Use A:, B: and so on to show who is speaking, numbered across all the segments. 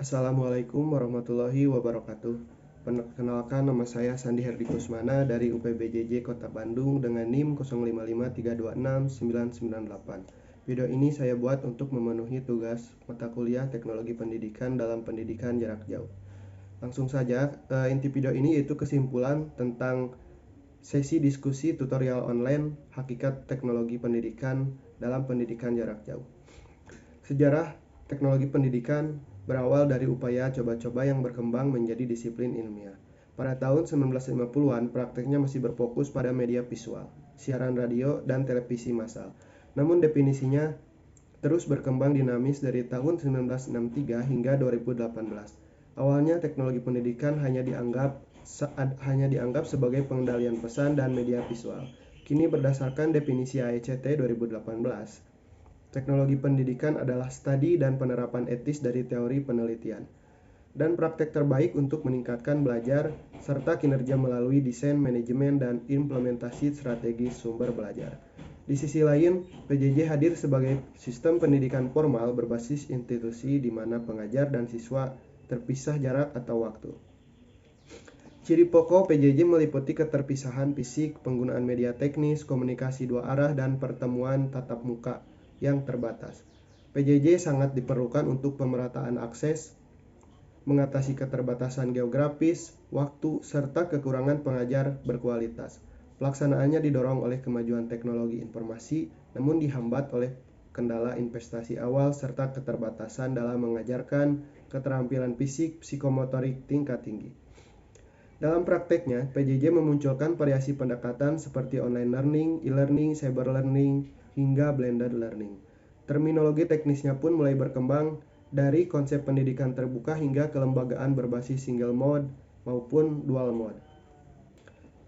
A: Assalamualaikum warahmatullahi wabarakatuh. Perkenalkan, nama saya Sandi Herdi Kusmana dari UPBJJ Kota Bandung dengan NIM 0553269998. Video ini saya buat untuk memenuhi tugas mata kuliah Teknologi Pendidikan dalam pendidikan jarak jauh. Langsung saja, inti video ini yaitu kesimpulan tentang sesi diskusi tutorial online hakikat teknologi pendidikan dalam pendidikan jarak jauh. Sejarah teknologi pendidikan berawal dari upaya coba-coba yang berkembang menjadi disiplin ilmiah. Pada tahun 1950-an, prakteknya masih berfokus pada media visual, siaran radio, dan televisi massal. Namun definisinya terus berkembang dinamis dari tahun 1963 hingga 2018. Awalnya teknologi pendidikan hanya dianggap sebagai pengendalian pesan dan media visual. Kini berdasarkan definisi AECT 2018, teknologi pendidikan adalah studi dan penerapan etis dari teori penelitian dan praktek terbaik untuk meningkatkan belajar serta kinerja melalui desain, manajemen, dan implementasi strategi sumber belajar. Di sisi lain, PJJ hadir sebagai sistem pendidikan formal berbasis institusi di mana pengajar dan siswa terpisah jarak atau waktu. Ciri pokok PJJ meliputi keterpisahan fisik, penggunaan media teknis, komunikasi dua arah, dan pertemuan tatap muka yang terbatas. PJJ sangat diperlukan untuk pemerataan akses, mengatasi keterbatasan geografis, waktu, serta kekurangan pengajar berkualitas. Pelaksanaannya didorong oleh kemajuan teknologi informasi, namun dihambat oleh kendala investasi awal serta keterbatasan dalam mengajarkan keterampilan fisik psikomotorik tingkat tinggi. Dalam prakteknya, PJJ memunculkan variasi pendekatan seperti online learning, e-learning, cyber learning, hingga blended learning. Terminologi teknisnya pun mulai berkembang dari konsep pendidikan terbuka hingga kelembagaan berbasis single mode maupun dual mode.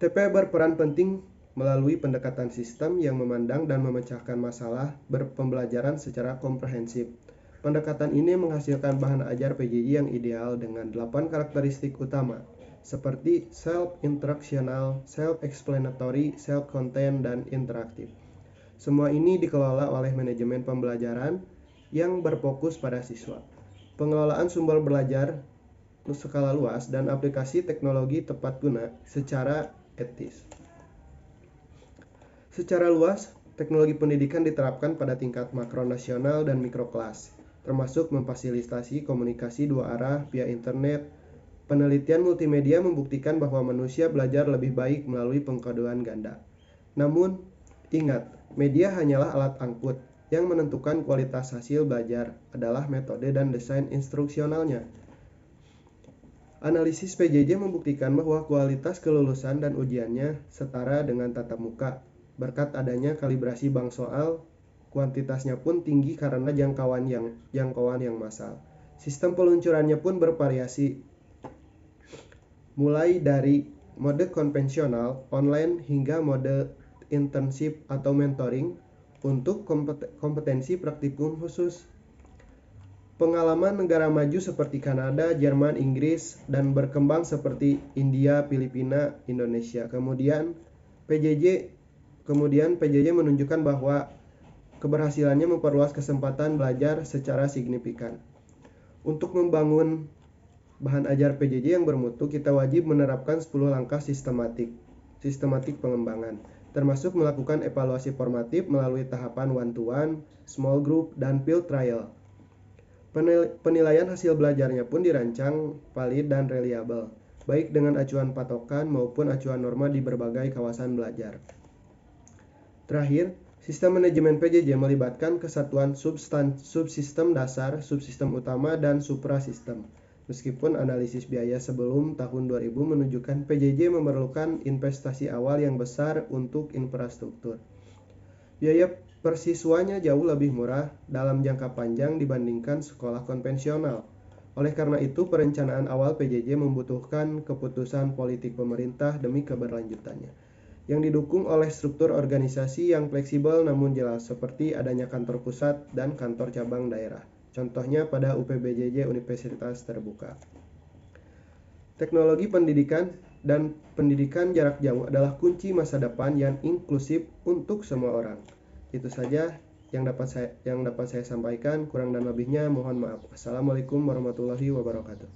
A: TP berperan penting melalui pendekatan sistem yang memandang dan memecahkan masalah pembelajaran secara komprehensif. Pendekatan ini menghasilkan bahan ajar PJJ yang ideal dengan 8 karakteristik utama, seperti self-instructional, self-explanatory, self-contained, dan interaktif. Semua ini dikelola oleh manajemen pembelajaran yang berfokus pada siswa. Pengelolaan sumber belajar skala luas dan aplikasi teknologi tepat guna secara etis. Secara luas, teknologi pendidikan diterapkan pada tingkat makro nasional dan mikro kelas, termasuk memfasilitasi komunikasi dua arah via internet. Penelitian multimedia membuktikan bahwa manusia belajar lebih baik melalui pengkodean ganda. Namun, ingat, media hanyalah alat angkut. Yang menentukan kualitas hasil belajar adalah metode dan desain instruksionalnya. Analisis PJJ membuktikan bahwa kualitas kelulusan dan ujiannya setara dengan tatap muka. Berkat adanya kalibrasi bank soal, kuantitasnya pun tinggi karena jangkauan yang massal. Sistem peluncurannya pun bervariasi, mulai dari mode konvensional, online, hingga mode internship atau mentoring untuk kompetensi praktikum khusus. Pengalaman negara maju seperti Kanada, Jerman, Inggris, dan berkembang seperti India, Filipina, Indonesia. Kemudian PJJ menunjukkan bahwa keberhasilannya memperluas kesempatan belajar secara signifikan. Untuk membangun bahan ajar PJJ yang bermutu, kita wajib menerapkan 10 langkah sistematik pengembangan, termasuk melakukan evaluasi formatif melalui tahapan one-to-one, small group, dan field trial. Penilaian hasil belajarnya pun dirancang valid dan reliable, baik dengan acuan patokan maupun acuan norma di berbagai kawasan belajar. Terakhir, sistem manajemen PJJ melibatkan kesatuan subsistem dasar, subsistem utama, dan suprasistem. Meskipun analisis biaya sebelum tahun 2000 menunjukkan PJJ memerlukan investasi awal yang besar untuk infrastruktur. Biaya persiswanya jauh lebih murah dalam jangka panjang dibandingkan sekolah konvensional. Oleh karena itu, perencanaan awal PJJ membutuhkan keputusan politik pemerintah demi keberlanjutannya, yang didukung oleh struktur organisasi yang fleksibel namun jelas, seperti adanya kantor pusat dan kantor cabang daerah. Contohnya pada UPBJJ Universitas Terbuka. Teknologi pendidikan dan pendidikan jarak jauh adalah kunci masa depan yang inklusif untuk semua orang. Itu saja. yang dapat saya sampaikan. Kurang dan lebihnya mohon maaf. Assalamualaikum warahmatullahi wabarakatuh.